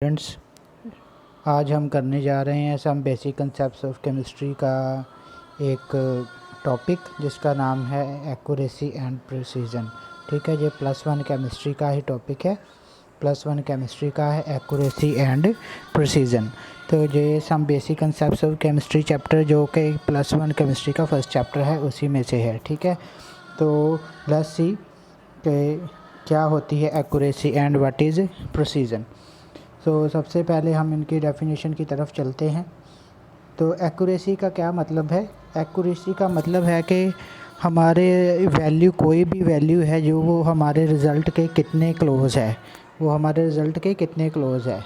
Friends, आज हम करने जा रहे हैं some basic concepts of chemistry का एक टॉपिक जिसका नाम है एक्यूरेसी एंड प्रिसीजन। ठीक है, ये +1 केमिस्ट्री का ही टॉपिक है। +1 केमिस्ट्री का है एक्यूरेसी एंड प्रिसीजन। तो ये some basic concepts of chemistry chapter जो कि +1 केमिस्ट्री का फर्स्ट चैप्टर है उसी में से है। ठीक है, तो लेट्स सी कि क्या होती है accuracy and what is precision. तो सबसे पहले हम इनकी डेफिनेशन की तरफ चलते हैं। तो एक्यूरेसी का क्या मतलब है? एक्यूरेसी का मतलब है कि हमारे वैल्यू, कोई भी वैल्यू है जो वो हमारे रिज़ल्ट के कितने क्लोज़ है, वो हमारे रिज़ल्ट के कितने क्लोज़ है।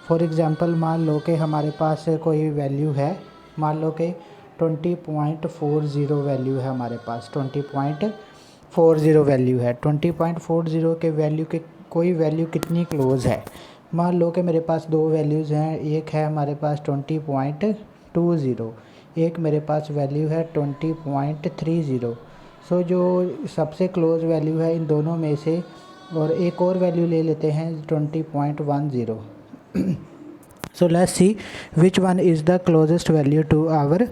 फॉर एग्ज़ाम्पल, मान लो कि हमारे पास कोई वैल्यू है, मान लो कि 20.40 वैल्यू है हमारे पास, 20.40 वैल्यू है। 20.40 के वैल्यू के कोई वैल्यू कितनी क्लोज़ है। मान लो कि मेरे पास दो वैल्यूज़ हैं, एक है हमारे पास 20.20, एक मेरे पास वैल्यू है 20.30। सो जो सबसे क्लोज़ वैल्यू है इन दोनों में से, और एक और वैल्यू ले लेते हैं 20.10। So let's see which one is the closest value to our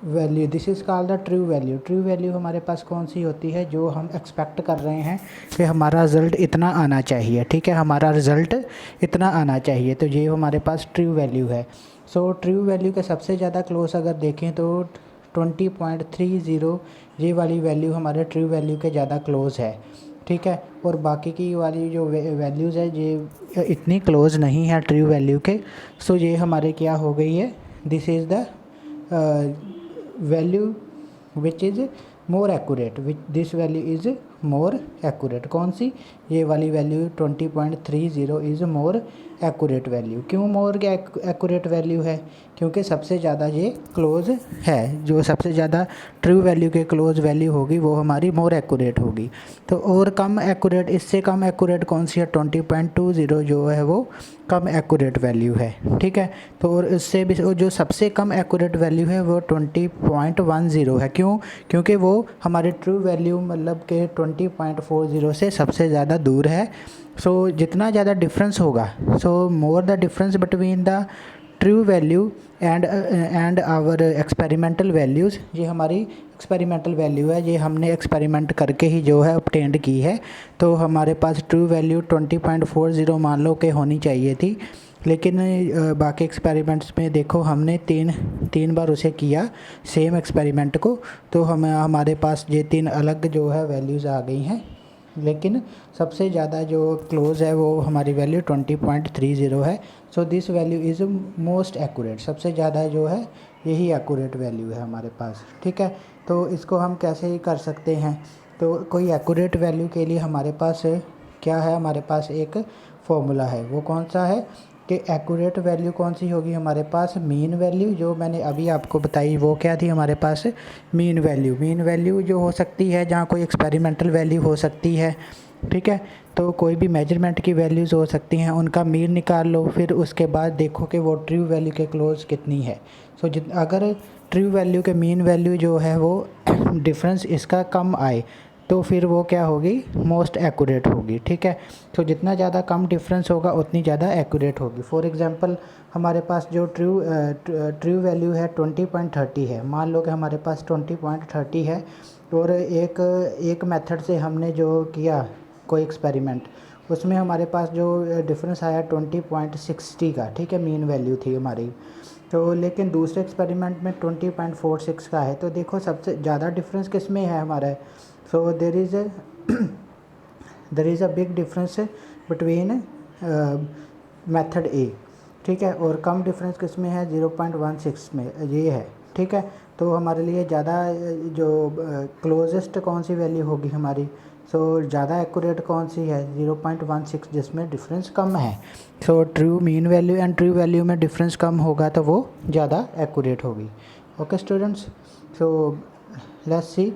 value. This is called the true value. True value हमारे पास कौन सी होती है? जो हम एक्सपेक्ट कर रहे हैं कि हमारा रिज़ल्ट इतना आना चाहिए। ठीक है, हमारा रिज़ल्ट इतना आना चाहिए, तो ये हमारे पास ट्रू वैल्यू है। सो ट्रू वैल्यू के सबसे ज़्यादा क्लोज अगर देखें तो 20.30 ये वाली वैल्यू हमारे ट्रू वैल्यू के ज़्यादा क्लोज़ है। ठीक है, और बाकी की वाली जो वैल्यूज़ है ये इतनी क्लोज़ नहीं है ट्रू वैल्यू के। सो ये हमारे क्या हो गई है? This is the value which is more accurate, which this value is more accurate. कौन सी? ये वाली value 20.30 is more accurate value. क्यों मोर एक्यूरेट वैल्यू है? क्योंकि सबसे ज़्यादा ये क्लोज है। जो सबसे ज़्यादा ट्रू वैल्यू के क्लोज वैल्यू होगी वो हमारी मोर एक्यूरेट होगी। तो और कम एक्यूरेट, इससे कम एक्यूरेट कौन सी है? 20.20 जो है वो कम एक्यूरेट वैल्यू है। ठीक है, तो और इससे भी जो सबसे कम एक्यूरेट वैल्यू है वो 20.10 है। क्यों? क्योंकि वो हमारे ट्रू वैल्यू मतलब के 20.40 से सबसे ज़्यादा दूर है। सो जितना ज़्यादा डिफरेंस होगा, so more the difference between the true value and our experimental values. ये हमारी एक्सपेरिमेंटल वैल्यू है, ये हमने एक्सपेरिमेंट करके ही जो है ऑब्टेंड की है। तो हमारे पास ट्रू वैल्यू 20.40 मान लो कि होनी चाहिए थी, लेकिन बाकी एक्सपेरिमेंट्स में देखो हमने तीन बार उसे किया सेम एक्सपेरिमेंट को, तो हमारे पास ये तीन अलग जो है वैल्यूज़ आ गई हैं। लेकिन सबसे ज़्यादा जो क्लोज़ है वो हमारी वैल्यू 20.30 है। So this value is most accurate. सबसे ज़्यादा जो है यही एक्यूरेट वैल्यू है हमारे पास। ठीक है, तो इसको हम कैसे कर सकते हैं? तो कोई एक्यूरेट वैल्यू के लिए हमारे पास क्या है? हमारे पास एक फॉर्मूला है। वो कौन सा है कि एक्यूरेट वैल्यू कौन सी होगी हमारे पास? मीन वैल्यू, जो मैंने अभी आपको बताई वो क्या थी हमारे पास? Mean value. मीन वैल्यू जो हो सकती है जहाँ कोई एक्सपेरिमेंटल वैल्यू हो सकती है। ठीक है, तो कोई भी मेजरमेंट की वैल्यूज़ हो सकती हैं, उनका मीन निकाल लो, फिर उसके बाद देखो कि वो ट्रू वैल्यू के क्लोज कितनी है। सो अगर ट्रू वैल्यू के मीन वैल्यू जो है वो डिफरेंस इसका कम आए तो फिर वो क्या होगी? मोस्ट एक्यूरेट होगी। ठीक है, तो जितना ज़्यादा कम डिफरेंस होगा उतनी ज़्यादा एक्यूरेट होगी। फॉर एग्जांपल, हमारे पास जो ट्रू वैल्यू है 20.30 है। मान लो कि हमारे पास 20.30 है, और एक मेथड से हमने जो किया कोई एक्सपेरिमेंट, उसमें हमारे पास जो डिफरेंस आया 20.60 का। ठीक है, मीन वैल्यू थी हमारी। तो लेकिन दूसरे एक्सपेरिमेंट में 20.46 का है। तो देखो सबसे ज़्यादा डिफरेंस किस में है हमारा? So there is a big difference between method A. ठीक है, और कम डिफरेंस किस में है? 0.16 में ये है। ठीक है, तो हमारे लिए ज़्यादा जो क्लोजेस्ट कौन सी वैल्यू होगी हमारी? सो ज़्यादा एक्यूरेट कौन सी है? 0.16, जिसमें डिफरेंस कम है। So true mean value and true value में डिफरेंस कम होगा तो वो ज़्यादा एक्यूरेट होगी। ओके स्टूडेंट्स, सो लेट्स सी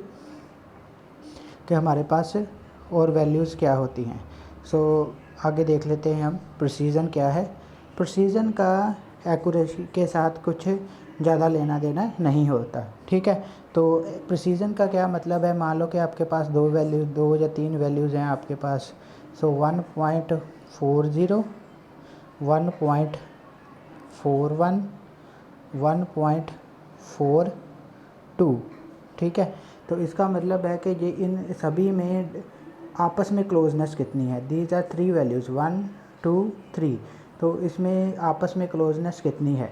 कि हमारे पास और वैल्यूज़ क्या होती हैं। सो आगे देख लेते हैं हम प्रिसीजन क्या है। प्रिसीजन का एक्यूरेसी के साथ कुछ ज़्यादा लेना देना नहीं होता। ठीक है, तो प्रिसीजन का क्या मतलब है? मान लो कि आपके पास दो या तीन वैल्यूज़ हैं आपके पास। सो 1.40 1.41, 1.42, ठीक है। तो इसका मतलब है कि ये इन सभी में आपस में क्लोजनेस कितनी है। These are 3 values 1, 2, 3। तो इसमें आपस में क्लोजनेस कितनी है।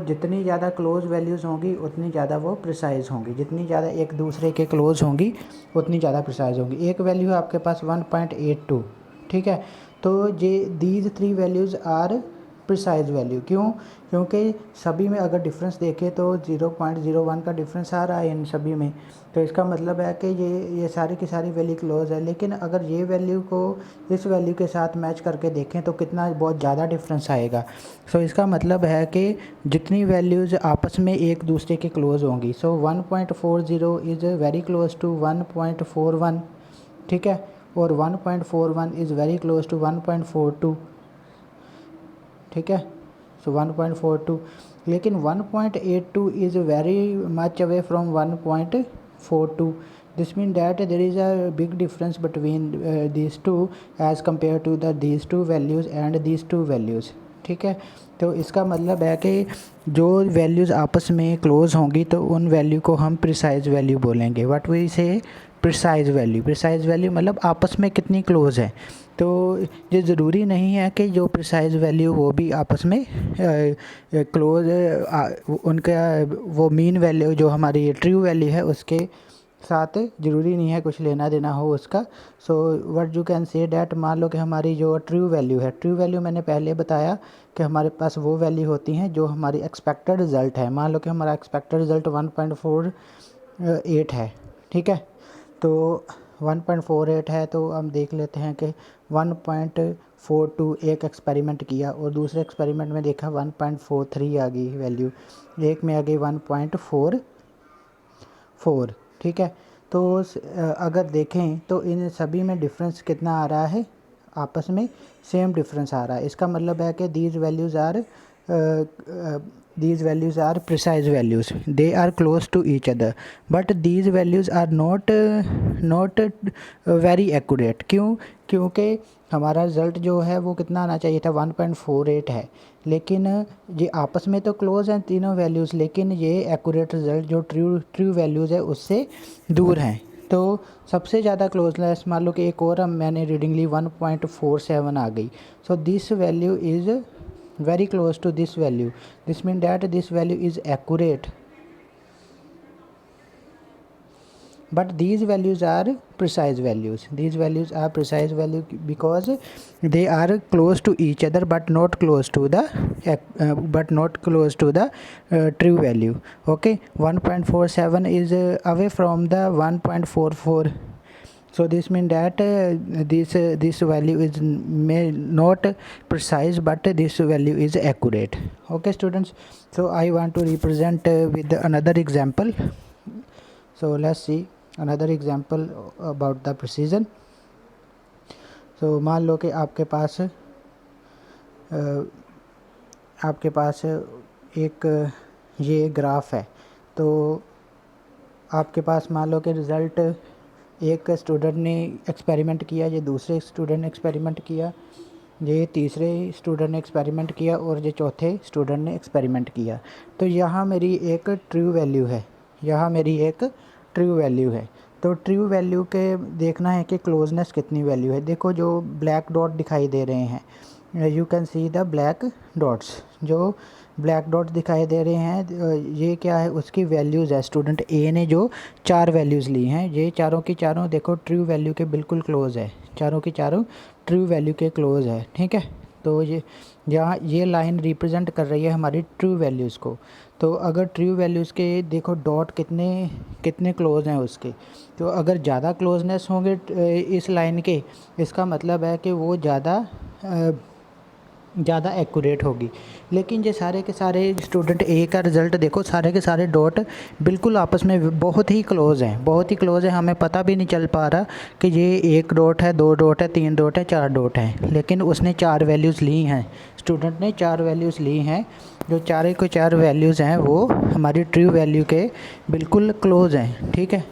जितनी ज़्यादा क्लोज वैल्यूज़ होंगी उतनी ज़्यादा वो प्रिसाइज़ होंगी, जितनी ज़्यादा एक दूसरे के क्लोज होंगी उतनी ज़्यादा प्रिसाइज़ होंगी। एक वैल्यू है आपके पास 1.82, ठीक है। तो ये these 3 values are precise value. क्यों? क्योंकि सभी में अगर डिफरेंस देखें तो 0.01 का डिफरेंस आ रहा है इन सभी में। तो इसका मतलब है कि ये सारी की सारी वैल्यू क्लोज है। लेकिन अगर ये वैल्यू को इस वैल्यू के साथ मैच करके देखें तो कितना बहुत ज़्यादा डिफरेंस आएगा। इसका मतलब है कि जितनी वैल्यूज़ आपस में एक दूसरे के क्लोज होंगी। 1.40 इज़ वेरी क्लोज टू 1.41, ठीक है। और 1.41 इज़ वेरी क्लोज टू 1.42, ठीक है। 1.42, लेकिन 1.82 is very much away from 1.42। This mean that there is a big difference between these two as compare to these two values and these two values, ठीक है। तो इसका मतलब है कि जो वैल्यूज़ आपस में क्लोज होंगी तो उन वैल्यू को हम प्रिसाइज वैल्यू बोलेंगे। व्हाट वी से प्रिसाइज वैल्यू। प्रिसाइज वैल्यू मतलब आपस में कितनी क्लोज है। तो ये ज़रूरी नहीं है कि जो प्रिसाइज वैल्यू वो भी आपस में क्लोज उनका वो मीन वैल्यू जो हमारी ट्रू वैल्यू है उसके साथ ज़रूरी नहीं है कुछ लेना देना हो उसका। What you can say that, मान लो कि हमारी जो ट्रू वैल्यू है, ट्रू वैल्यू मैंने पहले बताया कि हमारे पास वो वैल्यू होती हैं जो हमारी एक्सपेक्टेड रिज़ल्ट है। मान लो कि हमारा एक्सपेक्टेड रिज़ल्ट 1.48 है, ठीक है। तो 1.48 है तो हम देख लेते हैं कि 1.42 एक एक्सपेरिमेंट किया और दूसरे एक्सपेरिमेंट में देखा 1.43 आ गई वैल्यू, एक में आ गई 1.44, ठीक है। तो अगर देखें तो इन सभी में डिफरेंस कितना आ रहा है, आपस में सेम डिफरेंस आ रहा है। इसका मतलब है कि these values are precise values, they are close to each other, but these values are not very accurate। क्यों? क्योंकि हमारा रिज़ल्ट जो है वो कितना आना चाहिए था 1.48 है, लेकिन ये आपस में तो क्लोज हैं तीनों वैल्यूज़, लेकिन ये एक्यूरेट रिज़ल्ट जो ट्रू वैल्यूज़ है उससे दूर हैं। तो सबसे ज़्यादा क्लोजनेस मान लो कि एक और मैंने रीडिंग ली 1.47 आ गई। This value is very close to this value. This means that this value is accurate, but these values are precise values. These values are precise value because they are close to each other but not close to the true value. Okay, 1.47 is away from the 1.44. This means that this value is may not precise, but this value is accurate. Okay students, so I want to represent with another example. So let's see another example about the precision. So मान लो कि आपके पास एक ये graph है। तो आपके पास मान लो कि रिज़ल्ट एक स्टूडेंट ने एक्सपेरिमेंट किया, ये दूसरे स्टूडेंट ने एक्सपेरिमेंट किया, ये तीसरे स्टूडेंट ने एक्सपेरिमेंट किया और ये चौथे स्टूडेंट ने एक्सपेरिमेंट किया। तो यहाँ मेरी एक ट्रू वैल्यू है, यहाँ मेरी एक ट्रू वैल्यू है। तो ट्रू वैल्यू के देखना है कि क्लोजनेस कितनी वैल्यू है। देखो जो ब्लैक डॉट दिखाई दे रहे हैं, you can see the black dots. जो ब्लैक डॉट दिखाई दे रहे हैं ये क्या है, उसकी वैल्यूज़ है। स्टूडेंट ए ने जो 4 वैल्यूज़ ली हैं, ये चारों की चारों देखो ट्रू वैल्यू के बिल्कुल क्लोज़ है, चारों की चारों ट्रू वैल्यू के क्लोज़ है, ठीक है। तो यहाँ ये लाइन रिप्रेजेंट कर रही है हमारी ट्रू वैल्यूज़ को। तो अगर ट्रू वैल्यूज़ के देखो डॉट कितने क्लोज़ हैं उसके, तो अगर ज़्यादा क्लोजनेस होंगे इस लाइन के, इसका मतलब है कि वो ज़्यादा एक्यूरेट होगी। लेकिन ये सारे के सारे स्टूडेंट ए का रिज़ल्ट देखो, सारे के सारे डॉट बिल्कुल आपस में बहुत ही क्लोज़ हैं, बहुत ही क्लोज़ है। हमें पता भी नहीं चल पा रहा कि ये 1 डॉट है, 2 डॉट है, 3 डॉट है, 4 डॉट है। लेकिन उसने 4 वैल्यूज़ ली हैं, स्टूडेंट ने 4 वैल्यूज़ ली हैं। जो चारे को 4 वैल्यूज़ हैं वो हमारी ट्रू वैल्यू के बिल्कुल क्लोज़ हैं, ठीक है।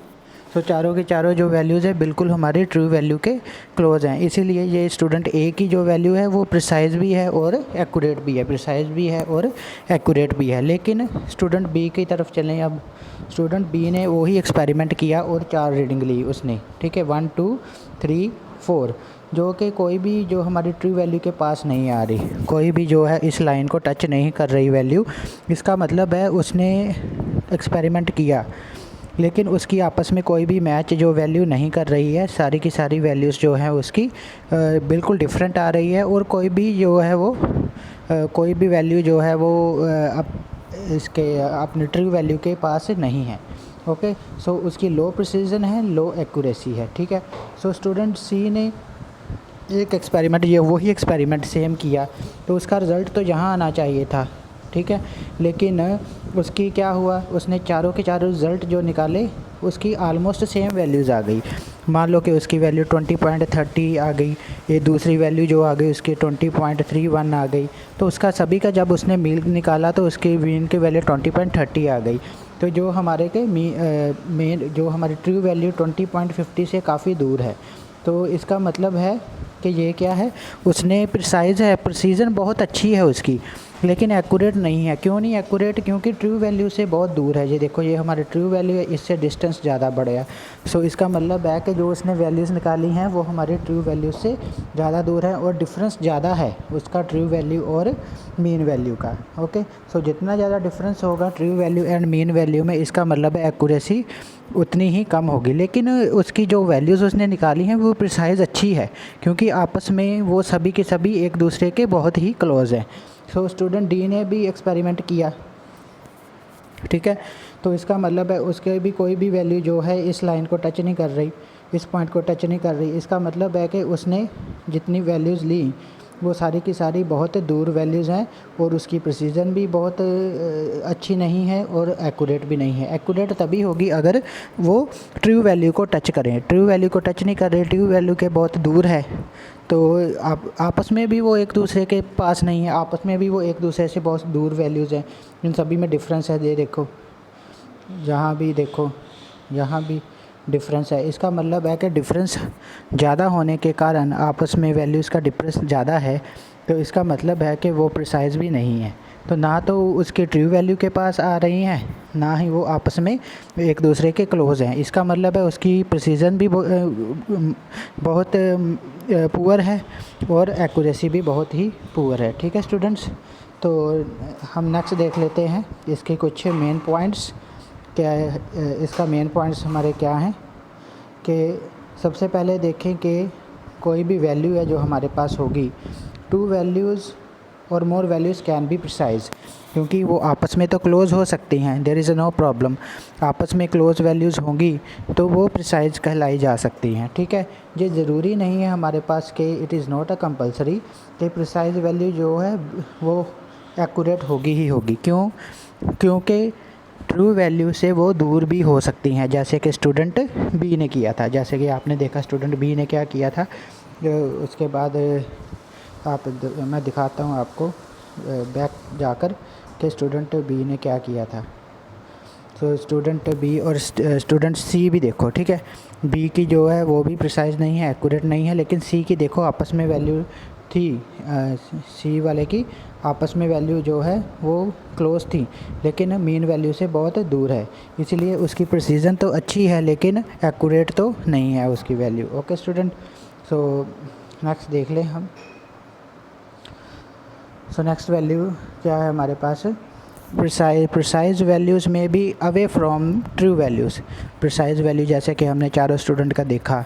तो चारों के चारों जो वैल्यूज़ है बिल्कुल हमारे ट्रू वैल्यू के क्लोज हैं, इसीलिए ये स्टूडेंट ए की जो वैल्यू है वो प्रिसाइज भी है और एक्यूरेट भी है, प्रिसाइज भी है और एक्यूरेट भी है। लेकिन स्टूडेंट बी की तरफ चलें। अब स्टूडेंट बी ने वही एक्सपेरिमेंट किया और 4 रीडिंग ली उसने, ठीक है, 1 2 3 4, जो कि कोई भी जो हमारी ट्रू वैल्यू के पास नहीं आ रही, कोई भी जो है इस लाइन को टच नहीं कर रही वैल्यू। इसका मतलब है उसने एक्सपेरिमेंट किया लेकिन उसकी आपस में कोई भी मैच जो वैल्यू नहीं कर रही है, सारी की सारी वैल्यूज़ जो हैं उसकी बिल्कुल डिफरेंट आ रही है, और कोई भी जो है वो कोई भी वैल्यू जो है वो इसके अपने ट्रू वैल्यू के पास नहीं है। ओके, सो उसकी लो प्रिसीजन है, लो एक्यूरेसी है, ठीक है। सो स्टूडेंट सी ने एक एक्सपेरिमेंट, ये वही एक्सपेरिमेंट सेम किया, तो उसका रिज़ल्ट तो यहाँ आना चाहिए था, ठीक है। लेकिन उसकी क्या हुआ, उसने चारों के चारों रिज़ल्ट जो निकाले उसकी आलमोस्ट सेम वैल्यूज़ आ गई। मान लो कि उसकी वैल्यू 20.30 आ गई, ये दूसरी वैल्यू जो आ गई उसकी 20.31 आ गई, तो उसका सभी का जब उसने मीन निकाला तो उसकी मीन की वैल्यू 20.30 आ गई। तो जो हमारे के मेन जो हमारी ट्रू वैल्यू 20.50 से काफ़ी दूर है। तो इसका मतलब है कि ये क्या है, उसने प्रिसाइज है, प्रिसीजन बहुत अच्छी है उसकी, लेकिन एक्यूरेट नहीं है। क्यों नहीं एक्यूरेट? क्योंकि ट्रू वैल्यू से बहुत दूर है। ये देखो, ये हमारे ट्रू वैल्यू है, इससे डिस्टेंस ज़्यादा बढ़ेगा। सो इसका मतलब है कि जो उसने वैल्यूज़ निकाली हैं वो हमारे ट्रू वैल्यू से ज़्यादा दूर है और डिफरेंस ज़्यादा है उसका ट्रू वैल्यू और मीन वैल्यू का। ओके, सो जितना ज़्यादा डिफरेंस होगा true value and mean value में, इसका मतलब है एक्यूरेसी उतनी ही कम होगी। लेकिन उसकी जो वैल्यूज़ उसने निकाली हैं वो प्रिसाइज अच्छी है, क्योंकि आपस में वो सभी के सभी एक दूसरे के बहुत ही क्लोज़ हैं। सो स्टूडेंट डी ने भी एक्सपेरिमेंट किया, ठीक है, तो इसका मतलब है उसके भी कोई भी वैल्यू जो है इस लाइन को टच नहीं कर रही, इस पॉइंट को टच नहीं कर रही। इसका मतलब है कि उसने जितनी वैल्यूज़ ली वो सारी की सारी बहुत दूर वैल्यूज़ हैं और उसकी प्रिसीजन भी बहुत अच्छी नहीं है और एक्यूरेट भी नहीं है। एक्यूरेट तभी होगी अगर वो ट्रू वैल्यू को टच करें। ट्रू वैल्यू को टच नहीं कर रहे, ट्रू वैल्यू के बहुत दूर है, तो आपस में भी वो एक दूसरे के पास नहीं है, आपस में भी वो एक दूसरे से बहुत दूर वैल्यूज़ हैं। इन सभी में डिफरेंस है, ये देखो, यहाँ भी देखो, यहाँ भी डिफरेंस है। इसका मतलब है कि डिफरेंस ज़्यादा होने के कारण आपस में वैल्यूज़ का डिफरेंस ज़्यादा है, तो इसका मतलब है कि वो प्रिसाइज भी नहीं है। तो ना तो उसके ट्रू वैल्यू के पास आ रही हैं, ना ही वो आपस में एक दूसरे के क्लोज़ हैं। इसका मतलब है उसकी प्रिसीजन भी बहुत पुअर है और एक्यूरेसी भी बहुत ही पुअर है, ठीक है स्टूडेंट्स। तो हम नेक्स्ट देख लेते हैं इसके कुछ मेन पॉइंट्स क्या है। इसका मेन पॉइंट्स हमारे क्या हैं कि सबसे पहले देखें कि कोई भी वैल्यू है जो हमारे पास होगी, 2 वैल्यूज़ और मोर वैल्यूज़ कैन बी प्रिसाइज, क्योंकि वो आपस में तो क्लोज़ हो सकती हैं, देयर इज़ नो प्रॉब्लम। आपस में क्लोज़ वैल्यूज़ होंगी तो वो प्रिसाइज कहलाई जा सकती हैं, ठीक है। ये ज़रूरी नहीं है हमारे पास कि it is not a compulsory कि प्रिसाइज वैल्यू जो है वो एक्यूरेट होगी ही होगी। क्यों? क्योंकि ट्रू वैल्यू से वो दूर भी हो सकती हैं, जैसे कि स्टूडेंट बी ने किया था। जैसे कि आपने देखा स्टूडेंट बी ने क्या किया था। उसके बाद मैं दिखाता हूँ आपको बैक जाकर कि स्टूडेंट बी ने क्या किया था। तो स्टूडेंट बी और स्टूडेंट सी भी देखो, ठीक है। बी की जो है वो भी प्रिसाइज नहीं है, एक्यूरेट नहीं है, लेकिन सी की देखो आपस में वैल्यू थी, सी वाले की आपस में वैल्यू जो है वो क्लोज थी, लेकिन मीन वैल्यू से बहुत दूर है, इसलिए उसकी प्रिसीजन तो अच्छी है लेकिन एक्यूरेट तो नहीं है उसकी value. Okay student, so next देख लें हम। सो नेक्स्ट वैल्यू क्या है हमारे पास, प्रिसाइज वैल्यूज़ में be away from true values. Precise value जैसे कि हमने चारों स्टूडेंट का देखा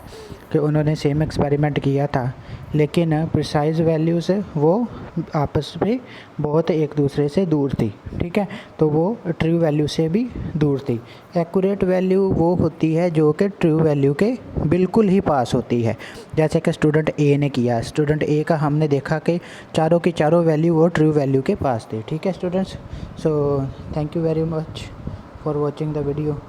कि उन्होंने सेम एक्सपेरिमेंट किया था, लेकिन प्रिसाइज वैल्यूज़ वो आपस में बहुत एक दूसरे से दूर थी, ठीक है, तो वो ट्रू वैल्यू से भी दूर थी। एक्यूरेट वैल्यू वो होती है जो कि ट्रू वैल्यू के बिल्कुल ही पास होती है, जैसे कि स्टूडेंट ए ने किया। स्टूडेंट ए का हमने देखा कि चारों की चारों वैल्यू वो ट्रू वैल्यू के पास थे, ठीक है students. So thank you very much for watching the video.